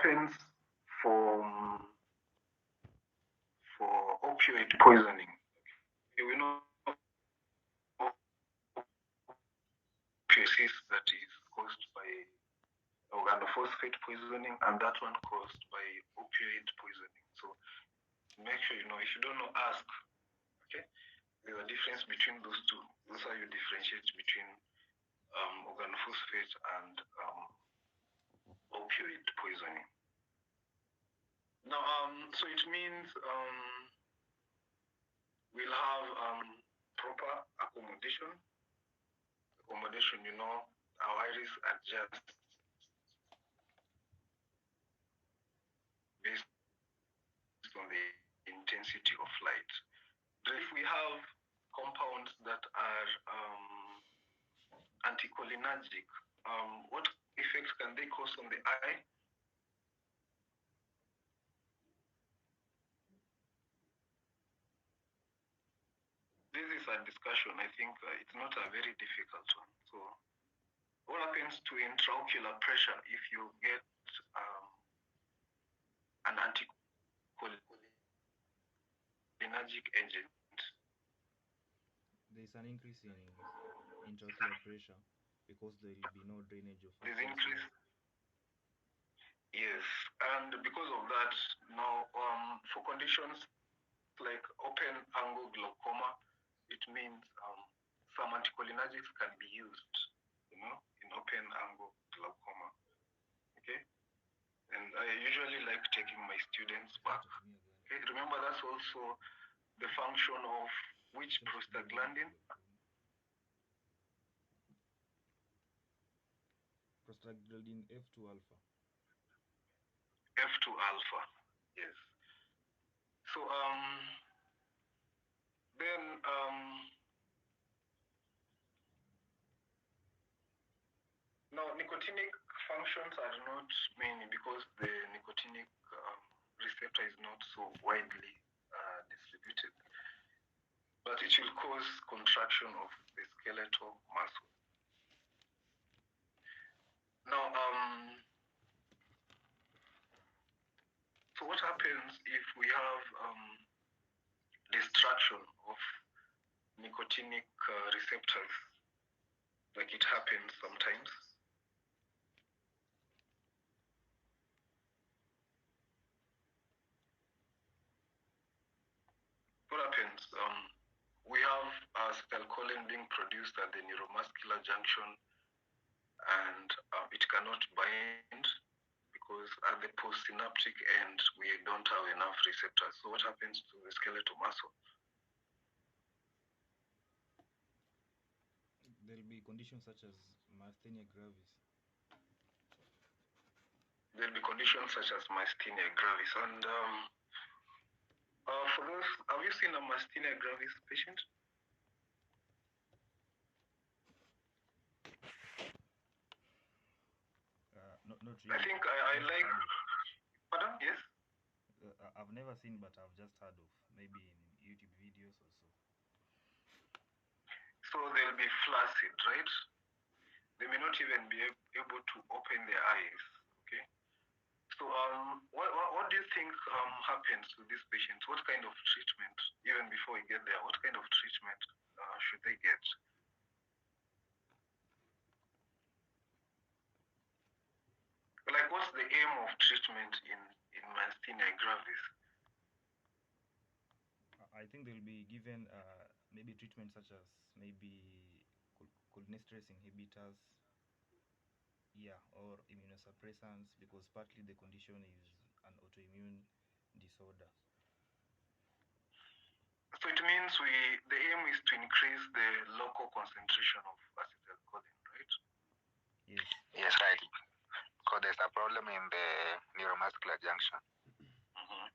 happens for opioid poisoning. Okay, we know opioids that is caused by organophosphate poisoning, and that one caused by opioid poisoning. So make sure you know. If you don't know, ask. Okay, there's a difference between those two. Those are you differentiate between organophosphate and opioid poisoning. Now, so it means we'll have proper accommodation. Accommodation, you know, our iris adjust based on the intensity of light. But if we have compounds that are anticholinergic, what effects can they cause on the eye? This is a discussion. I think it's not a very difficult one. So what happens to intraocular pressure if you get an anticholinergic agent? There's an increase in intraocular pressure because there will be no drainage of There's increase. Yes, and because of that, now for conditions like open angle glaucoma, it means some anticholinergics can be used, you know, in open angle glaucoma. Okay, and I usually like taking my students back. Okay, remember that's also the function of which prostaglandin? Prostaglandin F2 alpha. F2 alpha, yes. So then now nicotinic functions are not many because the nicotinic receptor is not so widely distributed, but it will cause contraction of the skeletal muscle. Now, so what happens if we have destruction of nicotinic receptors, like it happens sometimes? What happens? We have acetylcholine being produced at the neuromuscular junction, and it cannot bind because at the postsynaptic end we don't have enough receptors. So what happens to the skeletal muscle? There'll be conditions such as myasthenia gravis. There'll be conditions such as myasthenia gravis. And for those, have you seen a myasthenia gravis patient? Not really. I think I like. Pardon? Yes. I've never seen, but I've just heard of, maybe in YouTube videos or so. So they'll be flaccid, right? They may not even be able to open their eyes. Okay. So what do you think happens to these patients? What kind of treatment, even before we get there, what kind of treatment should they get? Like, what's the aim of treatment in myasthenia gravis? I think they'll be given maybe treatment such as maybe cholinesterase inhibitors, yeah, or immunosuppressants, because partly the condition is an autoimmune disorder. So it means the aim is to increase the local concentration of acetylcholine, right? Yes. Yes, right. Because there's a problem in the neuromuscular junction. Mm-hmm.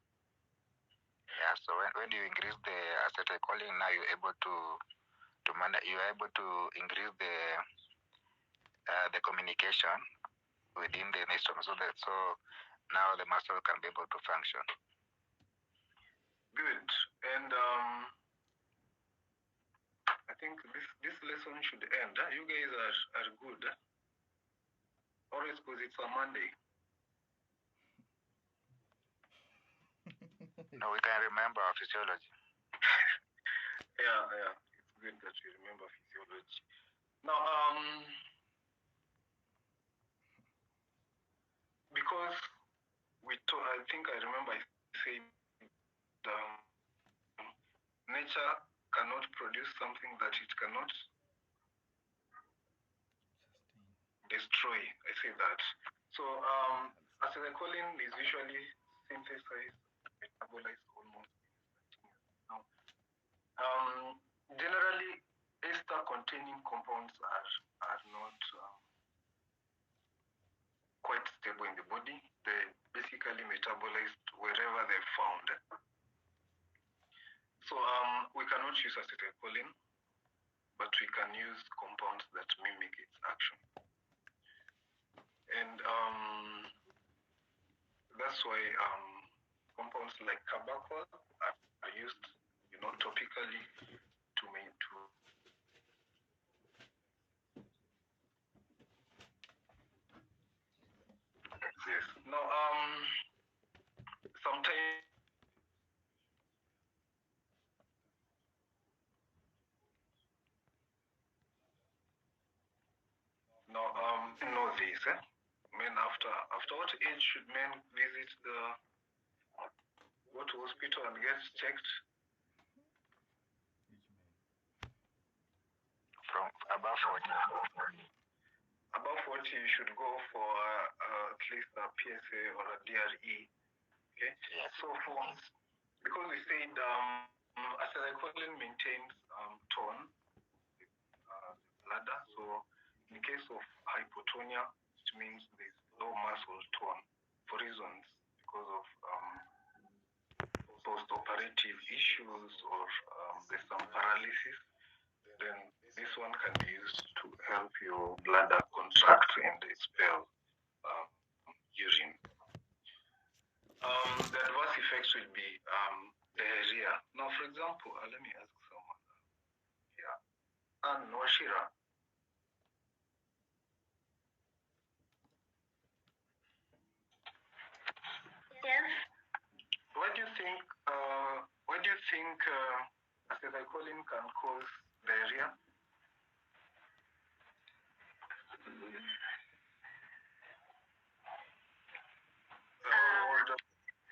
Yeah, so when you increase the acetylcholine, now you're able to you're able to increase the communication within the neuron, so now the muscle can be able to function. Good. And I think this lesson should end. You guys are good. Always because it's a Monday. No, we can remember our physiology. Yeah. It's good that you remember physiology. Now, because I think I remember I said nature cannot produce something that it cannot destroy. I say that. So acetylcholine is usually synthesized, metabolized almost instantaneously. Now, generally, ester-containing compounds are not quite stable in the body. They basically metabolized wherever they're found. So we cannot use acetylcholine, but we can use compounds that mimic its action. And that's why compounds like carbachol are used, topically to exist. Now, sometimes know this. Men after what age should men visit go to hospital and get checked? From above 40. Above 40, you should go for at least a PSA or a DRE. Okay. Yes. So because we said acetylcholine maintains tone, bladder. So in case of hypotonia, it means there's low muscle tone for reasons because of post-operative issues or there's some paralysis. Then this one can be used to help your bladder contract and expel urine. The adverse effects will be diarrhea. Now, for example, let me ask someone here. Anne Washira. Yes. Why do you think acetylcholine can cause diarrhea?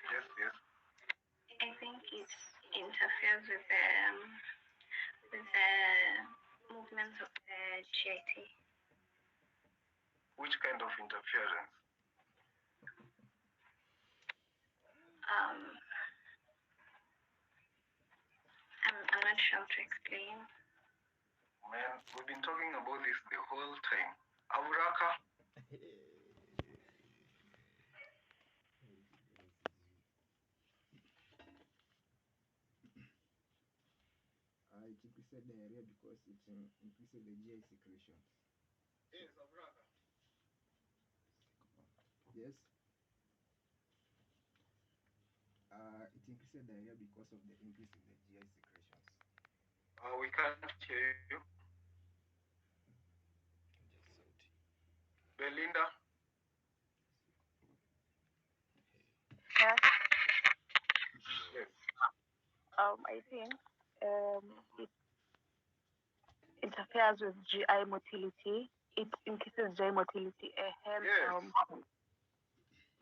Yes. I think it interferes with the movements of the GIT. Which kind of interference? I'm not sure how to explain. Man, we've been talking about this the whole time. Auraka? It increases diarrhea because it increases the GI secretions. Yes, Auraka. Yes. It increases diarrhea because of the increase in the GI secretions. We can't hear you. Belinda? Yes. Yes. I think it interferes with GI motility. It increases GI motility. Hence, Yes.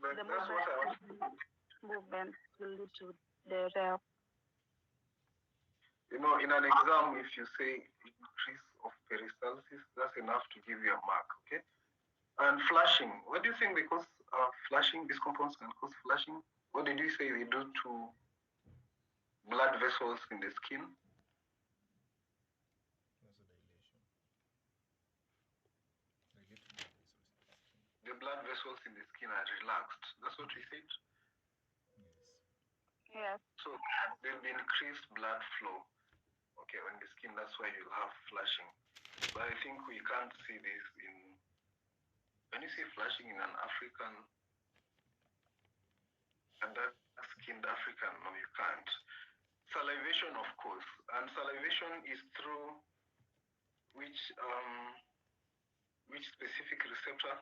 But the that's what I want. movement will lead to diarrhea. In an exam, if you say increase of peristalsis, that's enough to give you a mark, okay? And flushing, what do you think? Because flushing, these compounds can cause flushing. What did you say they do to blood vessels in the skin? Vasodilation. The blood vessels in the skin are relaxed. That's what we said. Yes. So there'll be increased blood flow, okay, on the skin. That's why you'll have flushing. But I think we can't see this when you see flushing in an African, a dark-skinned African, no, you can't. Salivation, of course, and salivation is through which specific receptor?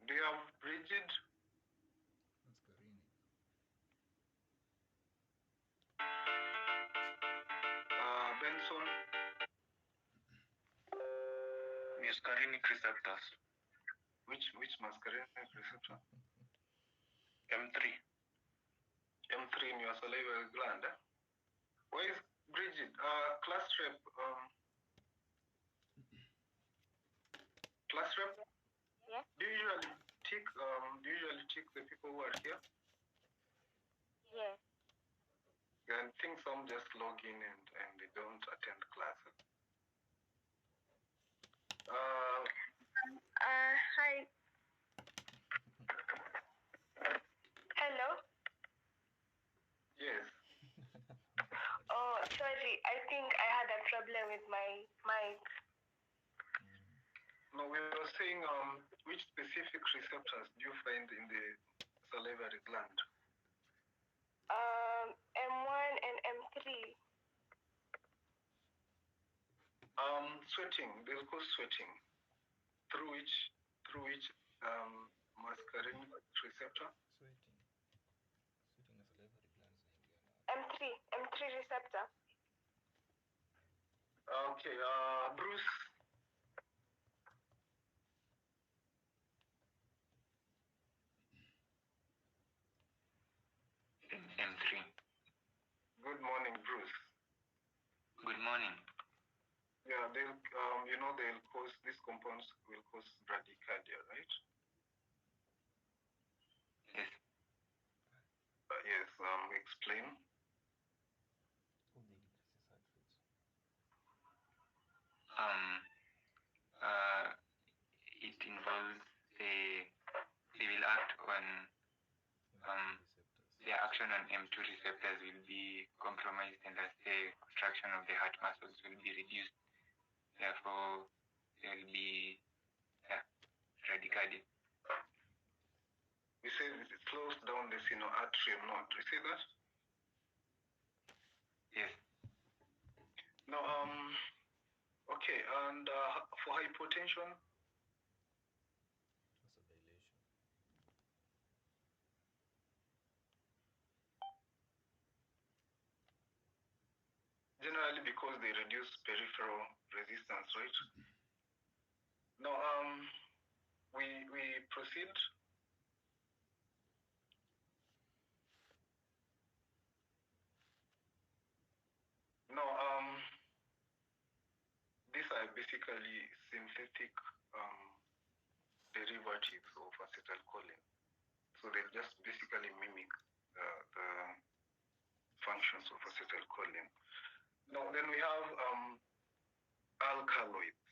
Do you have Bridget? Mascarini. Benson? Muscarinic receptors. Which muscarinic receptor? M3. M3 in your salivary gland. Where is Bridget? Class rep. Class rep? Yeah. Do you usually tick the people who are here? Yeah. And think some just log in and they don't attend classes. Hi. Hello. Yes. Oh, sorry. I think I had a problem with my mic. No, we were saying which specific receptors do you find in the salivary gland? M1 and M3. Sweating. They'll cause sweating. Through which muscarinic receptor? Sweating. Sweating na salivary glands naingia na. M3 receptor. Okay. Bruce. M3. Good morning, Bruce. Good morning. Yeah, they'll cause these compounds will cause bradycardia, right? Yes. Yes. Explain. How they decreases heart rates. It involves they will act on receptors. their action on M2 receptors will be compromised, and thus the contraction of the heart muscles will be reduced. Therefore, there will be bradycardia. We say it slows down the sinoatrial node. You see that? Yes. No. Okay. And for hypotension, Vasodilation. generally because they reduce peripheral resistance, right? Now, we proceed. No, these are basically synthetic derivatives of acetylcholine. So they just basically mimic the functions of acetylcholine. Now, then we have alkaloids.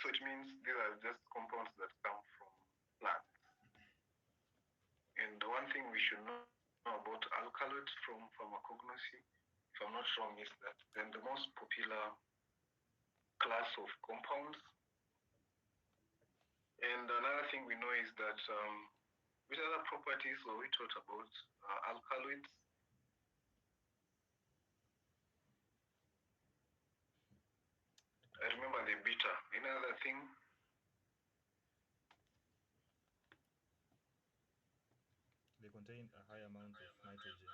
So it means these are just compounds that come from plants. And the one thing we should know about alkaloids from pharmacognosy, if I'm not wrong, is that then the most popular class of compounds. And another thing we know is that which other properties were we taught about alkaloids? I remember the beta. Any other thing? They contain a high amount of nitrogen.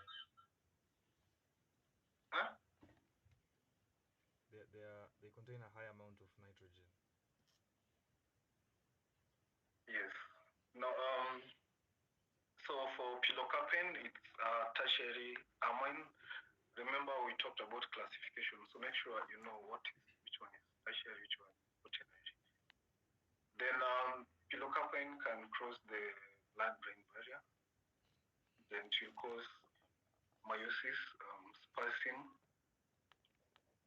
Huh? They contain a high amount of nitrogen. Yes. Now, so for pilocarpine, it's tertiary amine. Remember we talked about classification, so make sure you know which one is tertiary, which one is quaternary. Then pilocarpine can cross the blood-brain barrier. Then it will cause meiosis, spasm,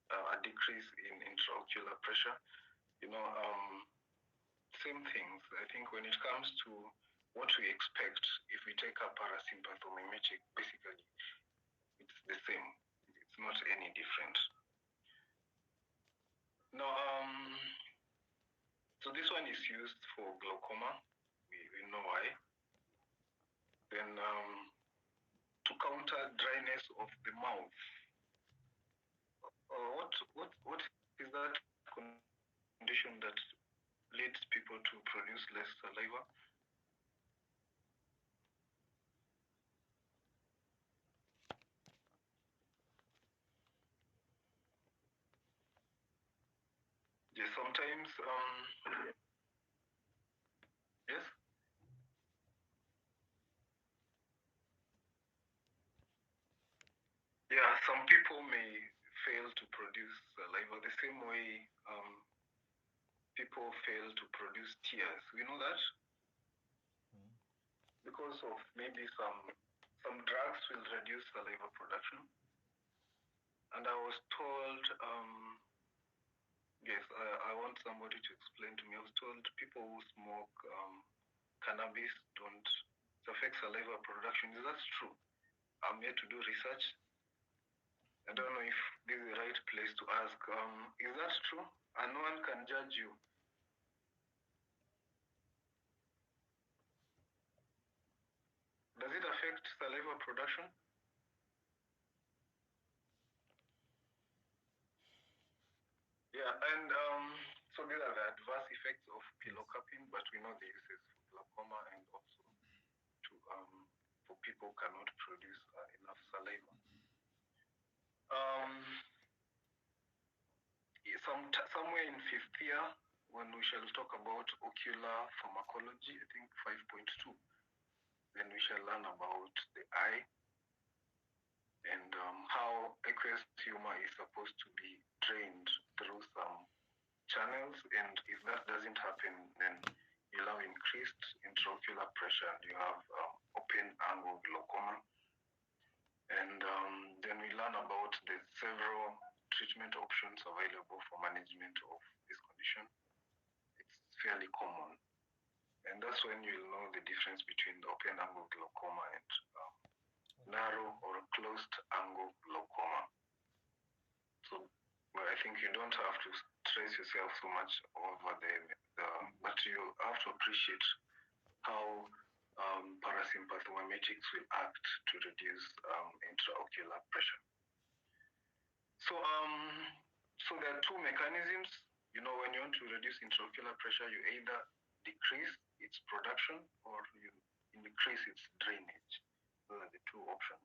a decrease in intraocular pressure. Same things. I think when it comes to what we expect if we take a parasympathomimetic, basically it's the same. It's not any different. Now, so this one is used for glaucoma. We know why. Then to counter dryness of the mouth. What is that condition that leads people people to produce less saliva. Yes, sometimes, yes? Yeah, some people may fail to produce saliva the same way people fail to produce tears. You know that? Because of maybe some drugs will reduce saliva production. And I was told, yes, I want somebody to explain to me. I was told people who smoke cannabis it affects saliva production. Is that true? I'm here to do research. I don't know if this is the right place to ask. Is that true? And no one can judge you. Does it affect saliva production? Yeah, and so these are the adverse effects of pilocarpine, but we know the uses for glaucoma and also to for people who cannot produce enough saliva. Somewhere in fifth year, when we shall talk about ocular pharmacology, I think 5.2, then we shall learn about the eye and how aqueous humor is supposed to be drained through some channels, and if that doesn't happen, then you'll have increased intraocular pressure and you have open angle glaucoma. And then we learn about the several treatment options available for management of this condition. It's fairly common. And that's when you'll know the difference between the open angle glaucoma and narrow or closed angle glaucoma. So I think you don't have to stress yourself so much over but you have to appreciate how parasympathomimetics will act to reduce intraocular pressure. So there are two mechanisms. You know, when you want to reduce intraocular pressure, you either decrease its production or you increase its drainage. Those are the two options.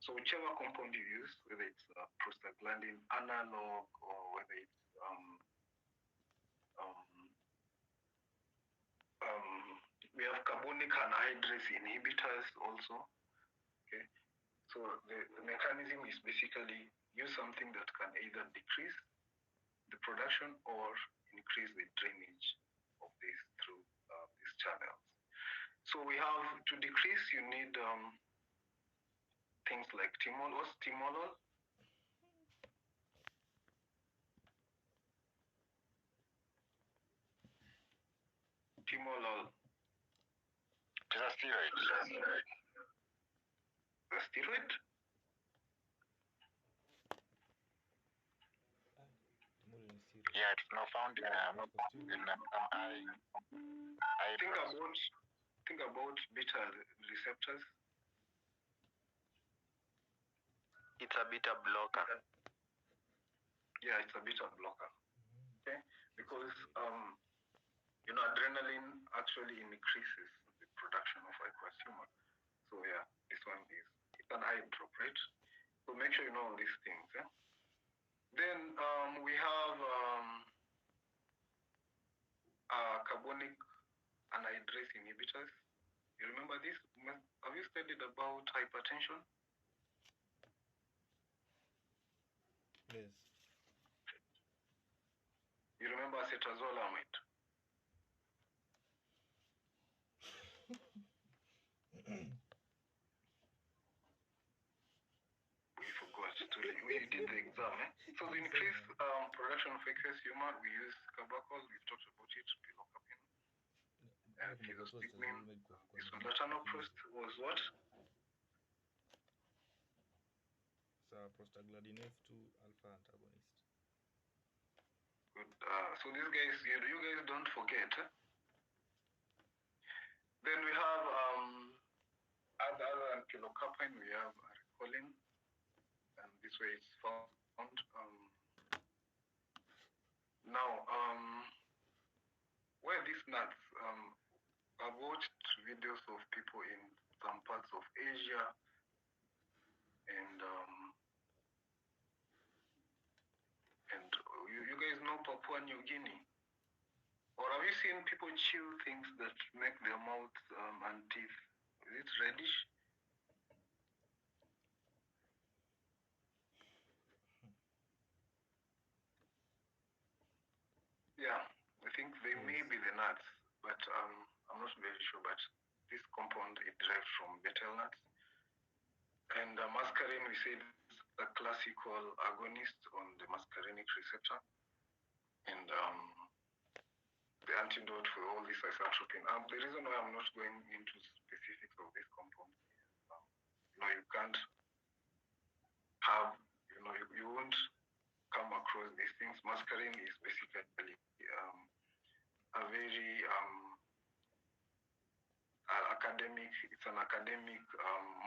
So whichever compound you use, whether it's prostaglandin analog or whether it's we have carbonic anhydrase inhibitors also. Okay, so the mechanism is basically use something that can either decrease the production or increase the drainage of this through these channels. So we have to decrease. You need things like timolol. What's timolol? Timolol. It's a steroid. A steroid? Yeah, it's not found in eye. Think about beta receptors. It's a beta blocker. Yeah, it's a beta blocker. Okay, because adrenaline actually increases the production of aqueous humor. So yeah, this one it's an eye drop, right? So make sure you know all these things. Yeah? Then we have carbonic anhydrase inhibitors. You remember this? Have you studied about hypertension? Yes. You remember acetazolamide? We forgot. We did the exam. So to increase production of aqueous humor, we use carbachol. We've talked about it. Pilocarpine. And physostigmine. This one. Latanoprost was what? Prostaglandin F2 alpha antagonist. Good. So these guys, you guys don't forget. Then we have other than pilocarpine, we have aricoline, and this way it's found. Now, where these nuts, I've watched videos of people in some parts of Asia and you guys know Papua New Guinea? Or have you seen people chew things that make their mouth and teeth? Is it reddish? Yeah, I think they may be the nuts, but I'm not very sure. But this compound is derived from betel nuts. And muscarine, we said, is a classical agonist on the muscarinic receptor. And the antidote for all this isotropine. The reason why I'm not going into specifics of this compound is, you can't have, you won't come across these things. Muscarine is basically a very academic, it's an academic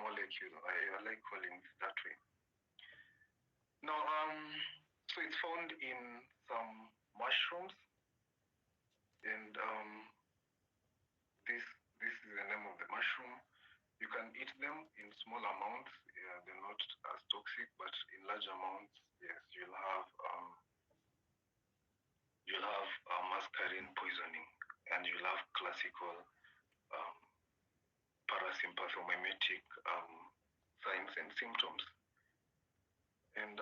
molecule. I like calling it that way. Now, so it's found in some mushrooms, and this is the name of the mushroom. You can eat them in small amounts. They're not as toxic, but in large amounts, yes, you'll have muscarine poisoning, and you'll have classical parasympathomimetic signs and symptoms. And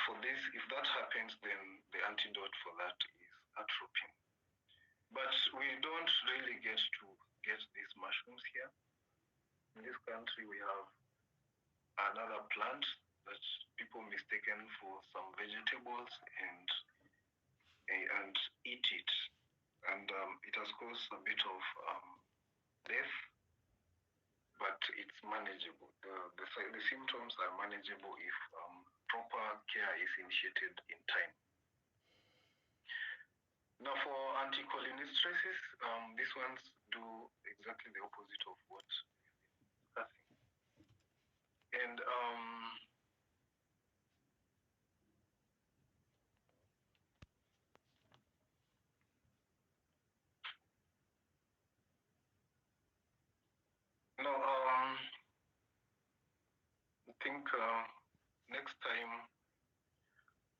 for this, if that happens, then the antidote for that is atropine. But we don't really get to get these mushrooms here. In this country, we have another plant that people mistaken for some vegetables and eat it. And it has caused a bit of death, but it's manageable. The symptoms are manageable if proper care is initiated in time. Now, for anticholinesterase, these ones do exactly the opposite of what we've been discussing. And now, I think next time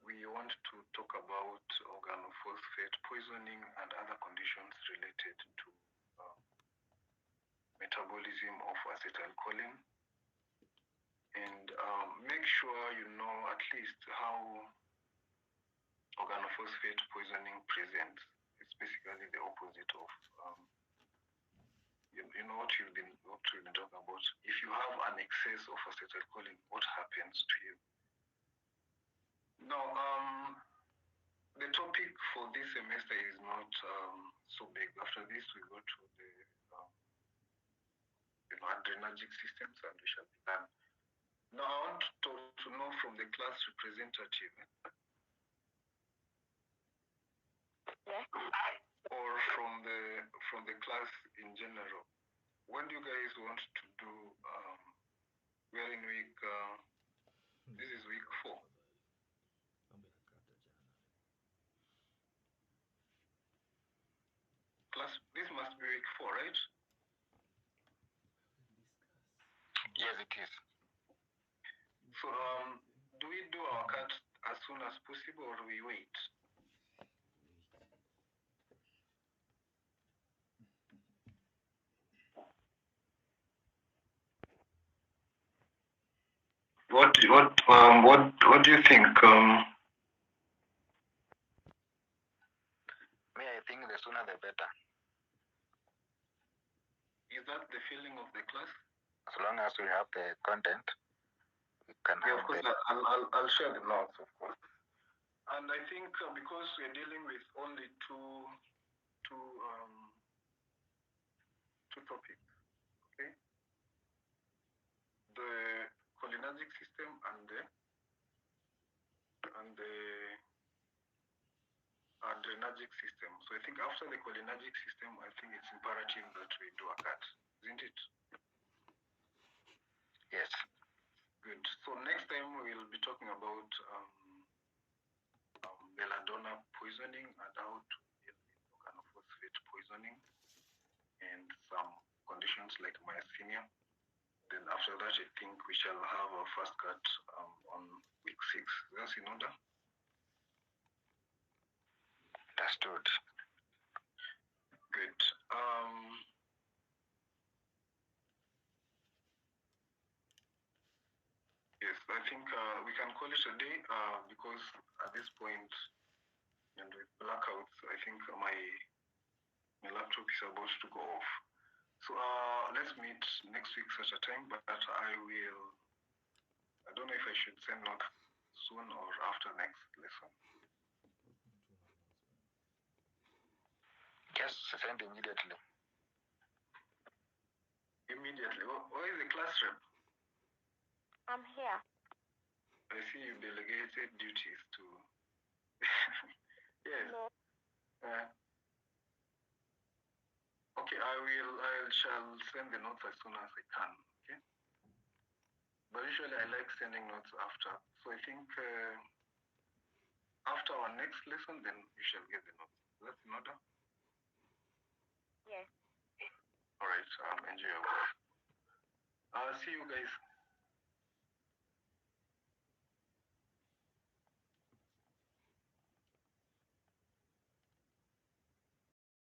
we want to talk about organophosphate poisoning and other conditions related to metabolism of acetylcholine. And make sure you know at least how organophosphate poisoning presents. It's basically the opposite of what we've been talking about. If you have an excess of acetylcholine, what happens to you? Now, the topic for this semester is not so big. After this, we go to the adrenergic systems, and we shall be done. Now, I want to know from the class representative, or from the class in general, when do you guys want to do? We are in week. This is week 4. Class, this must be week 4, right? Yes, it is. So, do we do our cut as soon as possible, or do we wait? What do you think? Me, I think the sooner the better. Is that the feeling of the class? As long as we have the content, we can have. Of course, I'll share the notes, of course. And I think because we're dealing with only two topics, okay? The cholinergic system and the adrenergic system. So I think after the cholinergic system, I think it's imperative that we do a cut, isn't it? Yes. Good. So next time we'll be talking about belladonna poisoning and how to deal with organophosphate poisoning. poisoning and some conditions like myasthenia. Then after that, I think we shall have our first cut on week 6. That's in order. Understood. Good. Yes, I think we can call it a day because at this point, and with blackouts, I think my laptop is about to go off. So let's meet next week such a time, but I don't know if I should send notes soon or after next lesson. Just send immediately. Immediately. Where is the class rep? I'm here. I see you delegated duties to. Yes. No. Okay, I shall send the notes as soon as I can. Okay. But usually I like sending notes after. So I think after our next lesson, then you shall get the notes. That's in order? Yes. All right. Enjoy your work. See you guys.